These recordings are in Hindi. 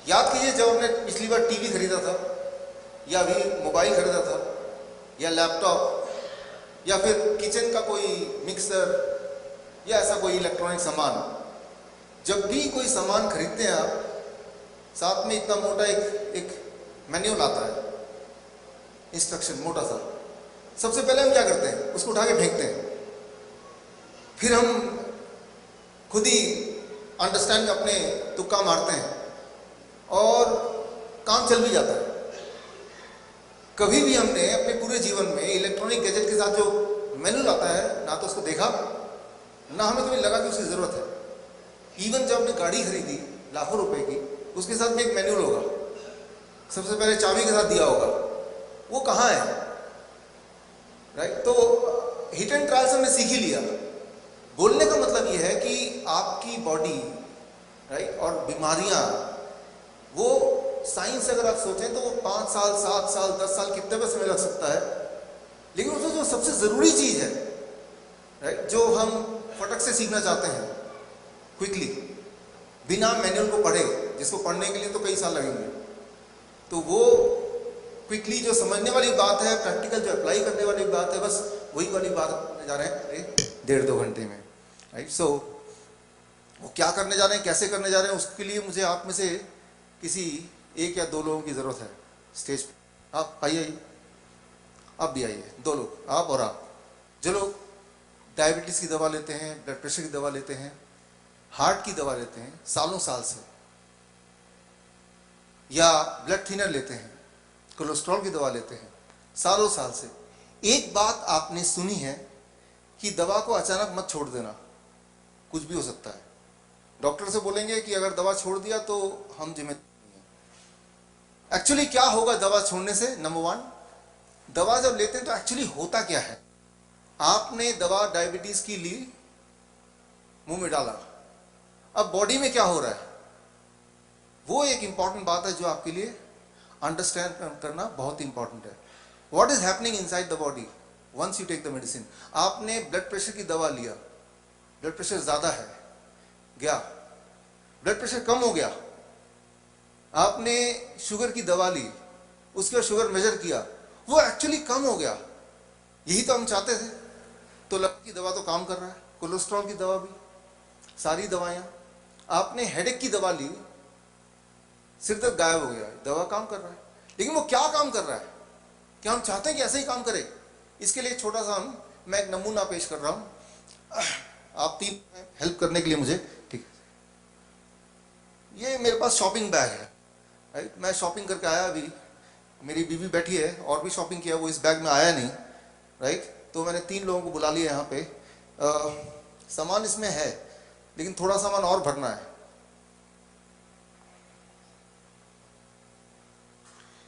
याद कीजिए जब हमने पिछली बार टीवी खरीदा था, या अभी मोबाइल खरीदा था, या लैपटॉप, या फिर किचन का कोई मिक्सर, या ऐसा कोई इलेक्ट्रॉनिक सामान। जब भी कोई सामान खरीदते हैं आप, साथ में इतना मोटा एक मैन्युअल आता है, इंस्ट्रक्शन मोटा सा। सबसे पहले हम क्या करते हैं, उसको उठा के फेंकते हैं। फिर हम खुद ही अंडरस्टैंड अपने तुक्का मारते हैं और काम चल भी जाता है। कभी भी हमने अपने पूरे जीवन में इलेक्ट्रॉनिक गैजेट के साथ जो मैनुअल आता है, ना तो उसको देखा, ना हमें कभी लगा कि उसकी ज़रूरत है। इवन जब हमने गाड़ी खरीदी लाखों रुपए की, उसके साथ भी एक मैनुअल होगा, सबसे पहले चाबी के साथ दिया होगा। वो कहाँ है, राइट? तो हिट एंड ट्रायल से हमने सीख ही लिया। बोलने का मतलब ये है कि आपकी बॉडी, राइट, और बीमारियां, वो साइंस अगर आप सोचें तो वो 5 साल 7 साल 10 साल कितने पे समय लग सकता है, लेकिन उसमें जो सबसे ज़रूरी चीज़ है, राइट, जो हम फटक से सीखना चाहते हैं क्विकली, बिना मैनुअल को पढ़े, जिसको पढ़ने के लिए तो कई साल लगेंगे, तो वो क्विकली जो समझने वाली बात है, प्रैक्टिकल जो अप्लाई करने वाली बात है, बस वही वाली बात करने जा रहे हैं 1.5-2 घंटे में, राइट? सो वो क्या करने जा रहे हैं, कैसे करने जा रहे हैं, उसके लिए मुझे आप में से किसी 1 या 2 लोगों की ज़रूरत है स्टेज पे। आप आइए, आप भी आइए, 2 लोग, आप और आप। जो लोग डायबिटीज़ की दवा लेते हैं, ब्लड प्रेशर की दवा लेते हैं, हार्ट की दवा लेते हैं सालों साल से, या ब्लड थिनर लेते हैं, कोलेस्ट्रॉल की दवा लेते हैं सालों साल से, एक बात आपने सुनी है कि दवा को अचानक मत छोड़ देना, कुछ भी हो सकता है। डॉक्टर से बोलेंगे कि अगर दवा छोड़ दिया तो हम जिम्मेदार नहीं हैं। एक्चुअली क्या होगा दवा छोड़ने से? नंबर 1, दवा जब लेते हैं तो एक्चुअली होता क्या है? आपने दवा डायबिटीज की ली, मुंह में डाला, अब बॉडी में क्या हो रहा है, वो एक इंपॉर्टेंट बात है जो आपके लिए अंडरस्टैंड करना बहुत इंपॉर्टेंट है। What is happening inside the body once you take the medicine. आपने ब्लड प्रेशर की दवा लिया, ब्लड प्रेशर ज्यादा है, गया, ब्लड प्रेशर कम हो गया। आपने शुगर की दवा ली, उसके बाद शुगर मेजर किया, वो एक्चुअली कम हो गया। यही तो हम चाहते थे। तो लकव की दवा तो काम कर रहा है, कोलेस्ट्रॉल की दवा भी, सारी दवाएं। आपने हेडेक की दवा ली, सिर दर्द गायब हो गया, दवा काम कर रहा है। लेकिन वो क्या काम कर रहा है, क्या हम चाहते हैं कि ऐसे ही काम करे? इसके लिए छोटा सा मैं एक नमूना पेश कर रहा हूं, आप 3 हेल्प करने के लिए मुझे, ठीक है? ये मेरे पास शॉपिंग बैग है, राइट? मैं शॉपिंग करके आया, अभी मेरी बीवी बैठी है और भी शॉपिंग किया, वो इस बैग में आया नहीं, राइट? तो मैंने 3 लोगों को बुला लिया यहाँ पे। सामान इसमें है, लेकिन थोड़ा सामान और भरना है।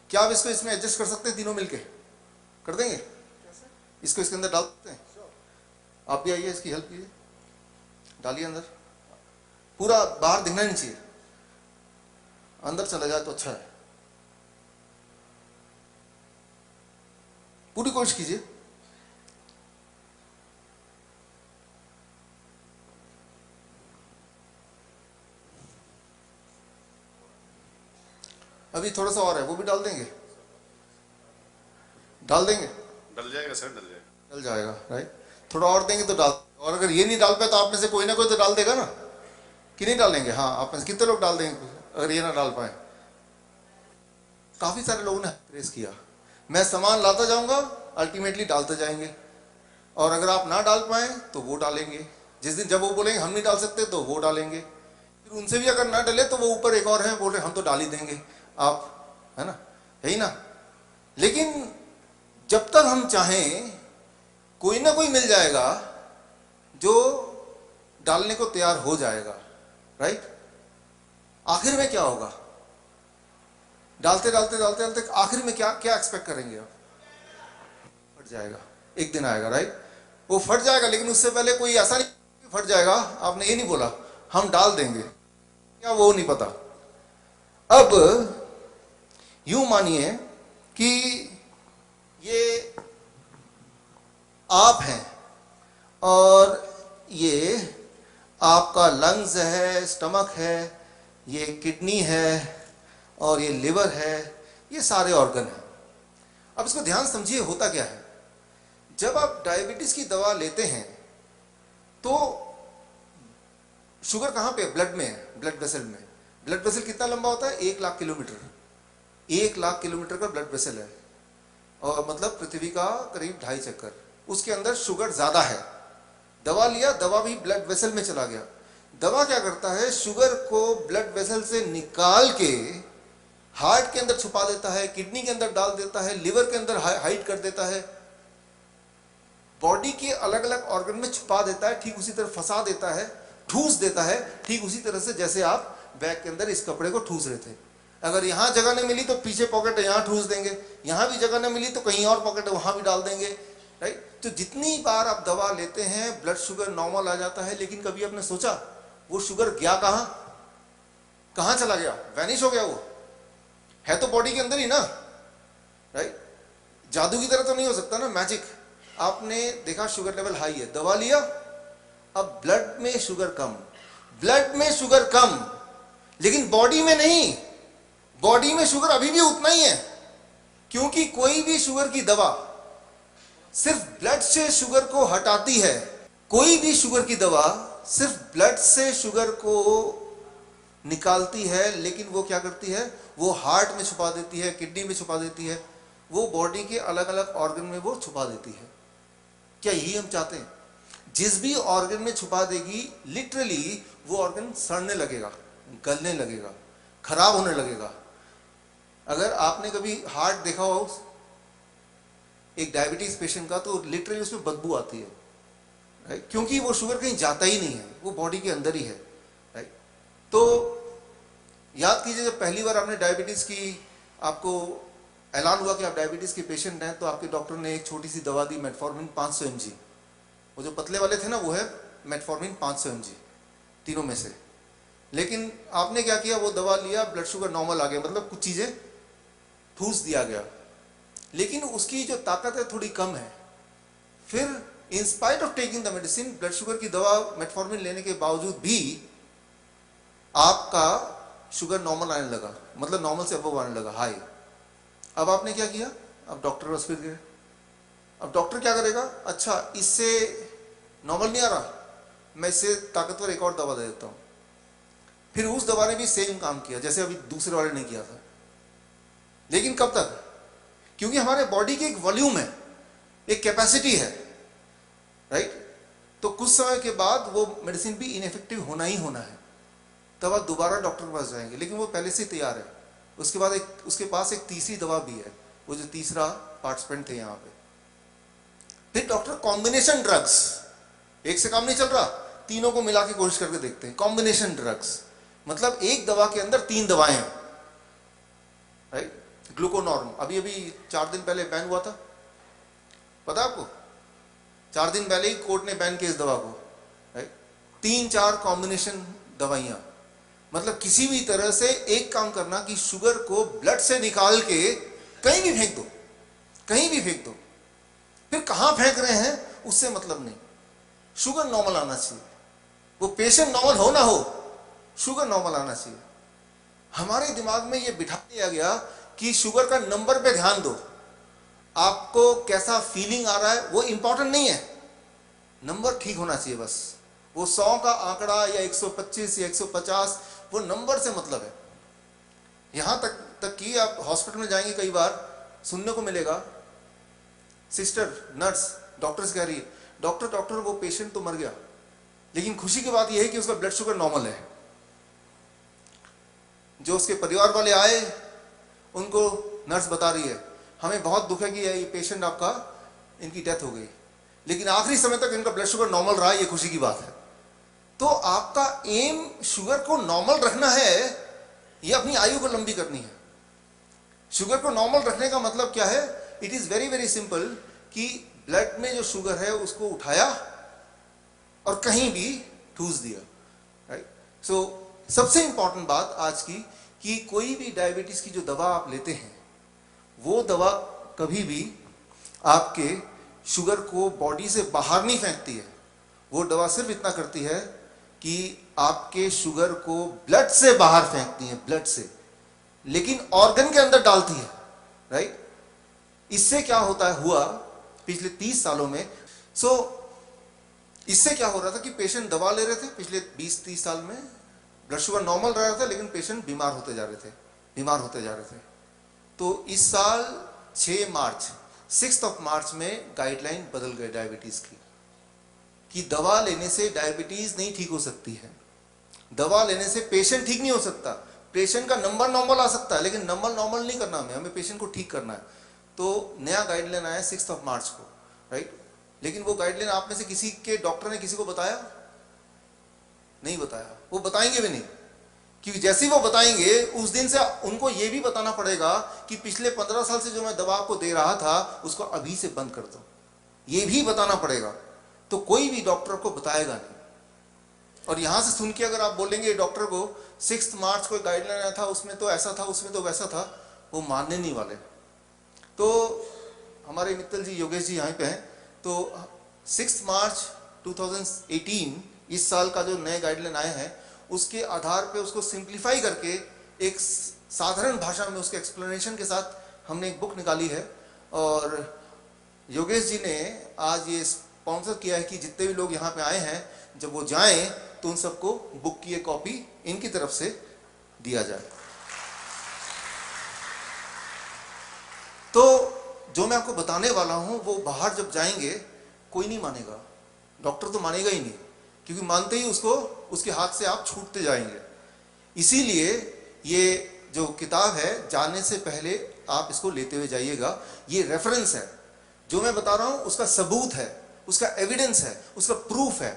क्या आप इसको इसमें एडजस्ट कर सकते हैं? तीनों मिलके कर देंगे? इसको इसके अंदर डाल सकते हैं? आप भी आइए, इसकी हेल्प कीजिए, डालिए अंदर। पूरा बाहर दिखना नहीं चाहिए, अंदर चला जाए तो अच्छा है। पूरी कोशिश कीजिए। अभी थोड़ा सा और है, वो भी डाल देंगे? डाल देंगे? डल जाएगा सर, डल जाएगा। डल जाएगा, राइट? थोड़ा और देंगे तो डाल, और अगर ये नहीं डाल पाए तो आप में से कोई ना कोई तो डाल देगा ना, कि नहीं डालेंगे? हाँ, आप में से कितने लोग डाल देंगे अगर ये ना डाल पाए? काफी सारे लोगों ने प्रेस किया। मैं सामान लाता जाऊंगा, अल्टीमेटली डालते जाएंगे, और अगर आप ना डाल पाए तो वो डालेंगे। जिस दिन जब वो बोलेंगे हम नहीं डाल सकते तो वो डालेंगे। फिर उनसे भी अगर ना डले तो वो ऊपर एक और है, बोल रहे हम तो डाल ही देंगे, आप, है ना, यही ना? लेकिन जब तक हम चाहें, कोई ना कोई मिल जाएगा जो डालने को तैयार हो जाएगा, राइट? आखिर में क्या होगा? डालते डालते डालते डालते आखिर में क्या क्या एक्सपेक्ट करेंगे आप? फट जाएगा, एक दिन आएगा, राइट? वो फट जाएगा, लेकिन उससे पहले कोई ऐसा नहीं फट जाएगा, आपने ये नहीं बोला हम डाल देंगे, क्या वो नहीं पता। अब यूं मानिए कि ये आप हैं और ये आपका लंग्स है, स्टमक है, ये किडनी है, और ये लिवर है, ये सारे ऑर्गन हैं। अब इसको ध्यान समझिए होता क्या है। जब आप डायबिटीज की दवा लेते हैं तो शुगर कहाँ पे? ब्लड में है, ब्लड वेसल में। ब्लड वेसल कितना लंबा होता है? 1 लाख किलोमीटर। 1 लाख किलोमीटर का ब्लड वेसल है, और मतलब पृथ्वी का करीब 2.5 चक्कर। उसके अंदर शुगर ज्यादा है। दवा लिया, दवा भी ब्लड वेसल में चला गया। दवा क्या करता है? शुगर को ब्लड वेसल से निकाल के हार्ट के अंदर छुपा देता है, किडनी के अंदर डाल देता है, लिवर के अंदर हाइड कर देता है, बॉडी के अलग अलग ऑर्गन में छुपा देता है, ठीक उसी तरह फंसा देता है, ठूस देता है, ठीक उसी तरह से जैसे आप बैग के अंदर इस कपड़े को ठूस रहे थे। अगर यहां जगह नहीं मिली तो पीछे पॉकेट है, यहां ठूस देंगे, यहां भी जगह नहीं मिली तो कहीं और पॉकेट है, वहां भी डाल देंगे, राइट। तो जितनी बार आप दवा लेते हैं ब्लड शुगर नॉर्मल आ जाता है, लेकिन कभी आपने सोचा वो शुगर गया कहां? कहां चला गया? वैनिश हो गया? वो है तो बॉडी के अंदर ही ना, राइट। जादू की तरह तो नहीं हो सकता ना, मैजिक। आपने देखा शुगर लेवल हाई है, दवा लिया, अब ब्लड में शुगर कम, ब्लड में शुगर कम, लेकिन बॉडी में नहीं। बॉडी में शुगर अभी भी उतना ही है, क्योंकि कोई भी शुगर की दवा सिर्फ ब्लड से शुगर को हटाती है। कोई भी शुगर की दवा सिर्फ ब्लड से शुगर को निकालती है, लेकिन वो क्या करती है? वो हार्ट में छुपा देती है, किडनी में छुपा देती है, वो बॉडी के अलग अलग ऑर्गन में वो छुपा देती है। क्या यही हम चाहते हैं? जिस भी ऑर्गन में छुपा देगी, लिटरली वो ऑर्गन सड़ने लगेगा, गलने लगेगा, खराब होने लगेगा। अगर आपने कभी हार्ट देखा हो एक डायबिटीज पेशेंट का, तो लिटरली उसमें बदबू आती है, राइट, क्योंकि वो शुगर कहीं जाता ही नहीं है, वो बॉडी के अंदर ही है, राइट। तो याद कीजिए, जब पहली बार आपने डायबिटीज की, आपको ऐलान हुआ कि आप डायबिटीज के पेशेंट हैं, तो आपके डॉक्टर ने एक छोटी सी दवा दी, मेटफॉर्मिन 500 mg। वो जो पतले वाले थे ना, वो है मेटफॉर्मिन 500 mg तीनों में से। लेकिन आपने क्या किया? वो दवा लिया, ब्लड शुगर नॉर्मल आ गया, मतलब कुछ चीजें ठूस दिया गया, लेकिन उसकी जो ताकत है थोड़ी कम है। फिर in spite of taking the medicine, blood sugar की दवा मेटफॉर्मिन लेने के बावजूद भी आपका शुगर नॉर्मल आने लगा, मतलब नॉर्मल से अबव आने लगा, हाई। अब आपने क्या किया? अब डॉक्टर पास फिर गए। अब डॉक्टर क्या करेगा? अच्छा, इससे नॉर्मल नहीं आ रहा, मैं इससे ताकतवर एक और दवा दे देता हूं। फिर उस दवा ने भी सेम काम किया जैसे अभी दूसरे वाले ने किया था, लेकिन कब तक? क्योंकि हमारे बॉडी की एक वॉल्यूम है, एक कैपेसिटी है, राइट। तो कुछ समय के बाद वो मेडिसिन भी इनइफेक्टिव होना ही होना है, तब आप दोबारा डॉक्टर के पास जाएंगे, लेकिन वो पहले से तैयार है। उसके बाद उसके पास एक तीसरी दवा भी है, वो जो तीसरा पार्टिसिपेंट थे यहाँ पे। फिर डॉक्टर कॉम्बिनेशन ड्रग्स, एक से काम नहीं चल रहा, तीनों को मिला के कोशिश करके देखते हैं। कॉम्बिनेशन ड्रग्स मतलब एक दवा के अंदर 3 दवाएं हैं, राइट। ग्लूकोनॉर्म अभी अभी 4 दिन पहले बैन हुआ था, पता आपको? 4 दिन पहले ही कोर्ट ने बैन किया इस दवा को, राइट। 3-4 कॉम्बिनेशन दवाइयां, मतलब किसी भी तरह से एक काम करना कि शुगर को ब्लड से निकाल के कहीं भी फेंक दो, कहीं भी फेंक दो। फिर कहां फेंक रहे हैं उससे मतलब नहीं, शुगर नॉर्मल आना चाहिए। वो पेशेंट नॉर्मल हो ना हो, शुगर नॉर्मल आना चाहिए। हमारे दिमाग में ये बिठा दिया गया कि शुगर का नंबर पे ध्यान दो, आपको कैसा फीलिंग आ रहा है वो इंपॉर्टेंट नहीं है, नंबर ठीक होना चाहिए बस। वो 100 का आंकड़ा या 125 या 150, वो नंबर से मतलब है। यहां तक कि आप हॉस्पिटल में जाएंगे, कई बार सुनने को मिलेगा, सिस्टर नर्स डॉक्टर से कह रही है, डॉक्टर वो पेशेंट तो मर गया, लेकिन खुशी की बात यह है कि उसका ब्लड शुगर नॉर्मल है। जो उसके परिवार वाले आए उनको नर्स बता रही है, हमें बहुत दुख है कि ये पेशेंट आपका, इनकी डेथ हो गई, लेकिन आखिरी समय तक इनका ब्लड शुगर नॉर्मल रहा, ये खुशी की बात है। तो आपका एम शुगर को नॉर्मल रखना है या अपनी आयु को लंबी करनी है? शुगर को नॉर्मल रखने का मतलब क्या है? It is very very simple कि ब्लड में जो शुगर है उसको उठाया और कहीं भी ठूस दिया, राइट। सो सबसे इंपॉर्टेंट बात आज की कि कोई भी डायबिटीज की जो दवा आप लेते हैं, वो दवा कभी भी आपके शुगर को बॉडी से बाहर नहीं फेंकती है। वो दवा सिर्फ इतना करती है कि आपके शुगर को ब्लड से बाहर फेंकती है, ब्लड से। लेकिन ऑर्गन के अंदर डालती है, राइट। इससे क्या होता है, हुआ पिछले 30 सालों में। इससे क्या हो रहा था कि पेशेंट दवा ले रहे थे पिछले 20-30 साल में, ब्लड शुगर नॉर्मल रह रहा था, लेकिन पेशेंट बीमार होते जा रहे थे। तो इस साल 6 मार्च में गाइडलाइन बदल गए डायबिटीज की, कि दवा लेने से डायबिटीज नहीं ठीक हो सकती है, दवा लेने से पेशेंट ठीक नहीं हो सकता। पेशेंट का नंबर नॉर्मल आ सकता है, लेकिन नंबर नॉर्मल नहीं करना, हमें पेशेंट को ठीक करना है। तो नया गाइडलाइन आया 6 मार्च को, राइट। लेकिन वो गाइडलाइन आप में से किसी के डॉक्टर ने किसी को बताया? नहीं बताया, वो बताएंगे भी नहीं, क्योंकि जैसे ही वो बताएंगे उस दिन से उनको ये भी बताना पड़ेगा कि पिछले 15 साल से जो मैं दवा आपको दे रहा था उसको अभी से बंद कर दो, ये भी बताना पड़ेगा। तो कोई भी डॉक्टर को बताएगा नहीं। और यहां से सुन के अगर आप बोलेंगे डॉक्टर को 6 मार्च को गाइडलाइन आया था, उसमें तो ऐसा था, उसमें तो वैसा था, वो मानने नहीं वाले। तो हमारे मित्तल जी, योगेश जी यहाँ पे हैं। तो 6 मार्च 2018 इस साल का जो नए गाइडलाइन आए हैं, उसके आधार पे उसको सिंप्लीफाई करके एक साधारण भाषा में उसके एक्सप्लेनेशन के साथ हमने एक बुक निकाली है। और योगेश जी ने आज ये स्पॉन्सर किया है कि जितने भी लोग यहाँ पे आए हैं, जब वो जाएं तो उन सबको बुक की एक कॉपी इनकी तरफ से दिया जाए। तो जो मैं आपको बताने वाला हूं वो बाहर जब जाएंगे कोई नहीं मानेगा, डॉक्टर तो मानेगा ही नहीं, क्योंकि मानते ही उसको उसके हाथ से आप छूटते जाएंगे। इसीलिए ये जो किताब है, जाने से पहले आप इसको लेते हुए जाइएगा। ये रेफरेंस है, जो मैं बता रहा हूं उसका सबूत है, उसका एविडेंस है, उसका प्रूफ है।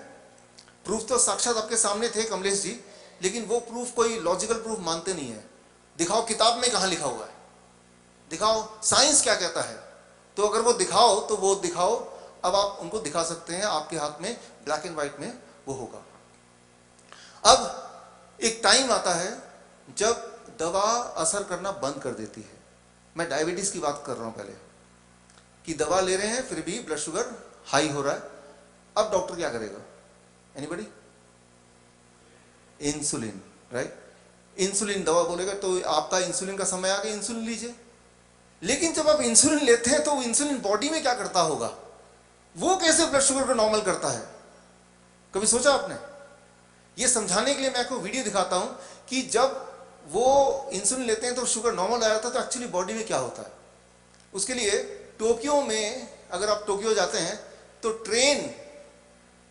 प्रूफ तो साक्षात आपके सामने थे कमलेश जी, लेकिन वो प्रूफ कोई लॉजिकल प्रूफ मानते नहीं है। दिखाओ किताब में कहां लिखा हुआ है, दिखाओ साइंस क्या कहता है। तो अगर वो दिखाओ तो वो दिखाओ। अब आप उनको दिखा सकते हैं, आपके हाथ में ब्लैक एंड व्हाइट में वो होगा। अब एक टाइम आता है जब दवा असर करना बंद कर देती है। मैं डायबिटीज की बात कर रहा हूं पहले, कि दवा ले रहे हैं फिर भी ब्लड शुगर हाई हो रहा है। अब डॉक्टर क्या करेगा? एनीबॉडी? Insulin, right. इंसुलिन दवा बोलेगा तो आपका इंसुलिन का समय आ गया, इंसुलिन लीजिए। लेकिन जब आप इंसुलिन लेते हैं तो इंसुलिन बॉडी में क्या करता होगा, वो कैसे ब्लड शुगर को नॉर्मल करता है, कभी सोचा आपने? ये समझाने के लिए मैं आपको वीडियो दिखाता हूं कि जब वो इंसुलिन लेते हैं तो शुगर नॉर्मल आ जाता है, तो एक्चुअली बॉडी में क्या होता है। उसके लिए टोक्यो में, अगर आप टोक्यो जाते हैं तो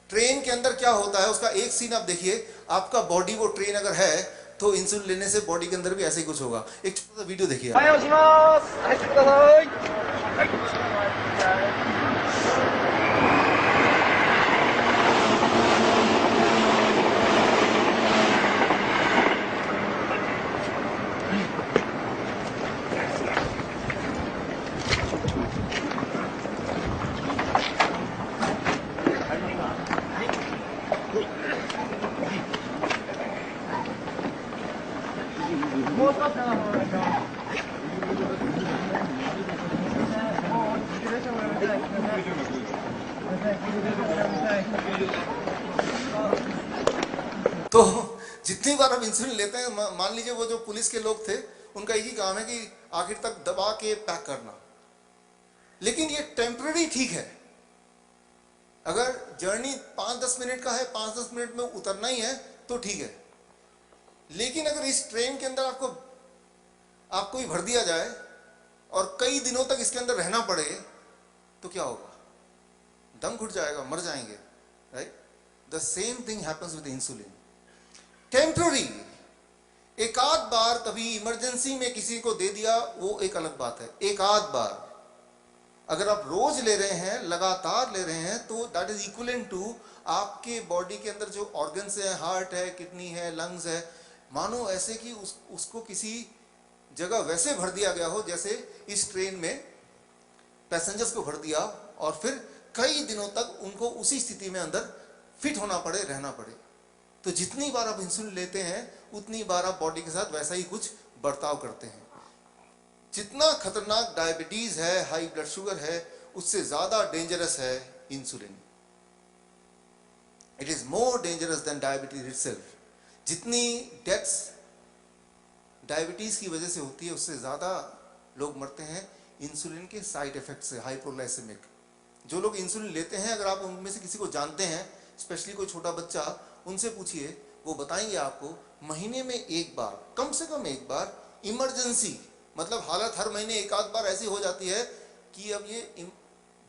ट्रेन के अंदर क्या होता है उसका एक सीन आप देखिए। आपका बॉडी, वो ट्रेन अगर है तो इंसुलिन लेने से बॉडी के अंदर भी ऐसे ही कुछ होगा। एक छोटा सा वीडियो देखिए। तो जितनी बार हम इंसुलिन लेते हैं, मान लीजिए वो जो पुलिस के लोग थे उनका एक ही काम है कि आखिर तक दबा के पैक करना। लेकिन ये टेम्पररी ठीक है, अगर जर्नी 5-10 मिनट का है, 5-10 मिनट में उतरना ही है तो ठीक है। लेकिन अगर इस ट्रेन के अंदर आपको ही भर दिया जाए और कई दिनों तक इसके अंदर रहना पड़े तो क्या होगा? दम घुट जाएगा, मर जाएंगे, right. The same thing happens with insulin. Temporary, एक आध बार कभी इमरजेंसी में किसी को दे दिया वो एक अलग बात है, एक आध बार। अगर आप रोज ले रहे हैं, लगातार ले रहे हैं, तो दैट इज इक्विवेलेंट टू आपके बॉडी के अंदर जो ऑर्गन्स है, हार्ट है, किडनी है, लंग्स है, मानो ऐसे कि उसको किसी जगह वैसे भर दिया गया हो जैसे इस ट्रेन में पैसेंजर्स को भर दिया, और फिर कई दिनों तक उनको उसी स्थिति में अंदर फिट होना पड़े, रहना पड़े। तो जितनी बार आप इंसुलिन लेते हैं उतनी बार आप बॉडी के साथ वैसा ही कुछ बर्ताव करते हैं। जितना खतरनाक डायबिटीज है, हाई ब्लड शुगर है, उससे ज्यादा डेंजरस है insulin. It is more dangerous than diabetes itself. जितनी डेथ्स डायबिटीज़ की वजह से होती है, उससे ज़्यादा लोग मरते हैं इंसुलिन के साइड इफ़ेक्ट से, हाइपोग्लाइसेमिक। जो लोग इंसुलिन लेते हैं, अगर आप उनमें से किसी को जानते हैं, स्पेशली कोई छोटा बच्चा, उनसे पूछिए, वो बताएंगे आपको महीने में एक बार, कम से कम एक बार इमरजेंसी, मतलब हालत हर महीने एक आध बार ऐसी हो जाती है कि अब ये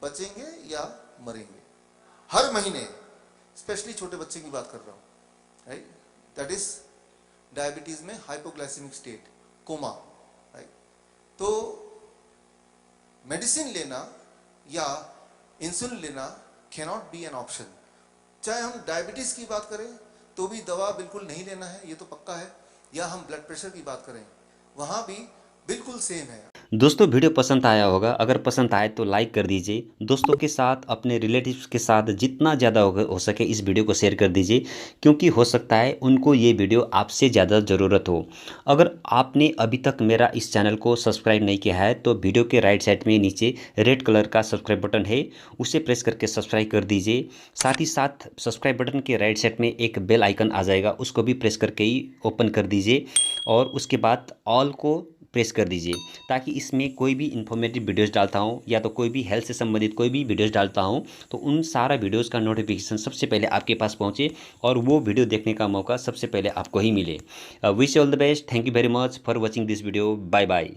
बचेंगे या मरेंगे, हर महीने। स्पेशली छोटे बच्चे की बात कर रहा हूँ, राइट, दैट इज डायबिटीज में हाइपोग्लाइसेमिक स्टेट, कोमा, राइट। तो मेडिसिन लेना या इंसुलिन लेना can not be an option. चाहे हम डायबिटीज की बात करें तो भी दवा बिल्कुल नहीं लेना है, ये तो पक्का है, या हम ब्लड प्रेशर की बात करें वहां भी बिल्कुल सेम है। दोस्तों वीडियो पसंद आया होगा, अगर पसंद आए तो लाइक कर दीजिए। दोस्तों के साथ, अपने रिलेटिव्स के साथ जितना ज़्यादा हो सके इस वीडियो को शेयर कर दीजिए, क्योंकि हो सकता है उनको ये वीडियो आपसे ज़्यादा ज़रूरत हो। अगर आपने अभी तक मेरा इस चैनल को सब्सक्राइब नहीं किया है तो वीडियो के राइट साइड में नीचे रेड कलर का सब्सक्राइब बटन है, उसे प्रेस करके सब्सक्राइब कर दीजिए। साथ ही साथ सब्सक्राइब बटन के राइट साइड में एक बेल आइकन आ जाएगा, उसको भी प्रेस करके ही ओपन कर दीजिए, और उसके बाद ऑल को प्रेस कर दीजिए, ताकि इसमें कोई भी इन्फॉर्मेटिव वीडियोस डालता हूं या तो कोई भी हेल्थ से संबंधित कोई भी वीडियोस डालता हूं तो उन सारा वीडियोस का नोटिफिकेशन सबसे पहले आपके पास पहुंचे और वो वीडियो देखने का मौका सबसे पहले आपको ही मिले। Wish all the best. Thank you very much for watching this video. Bye bye.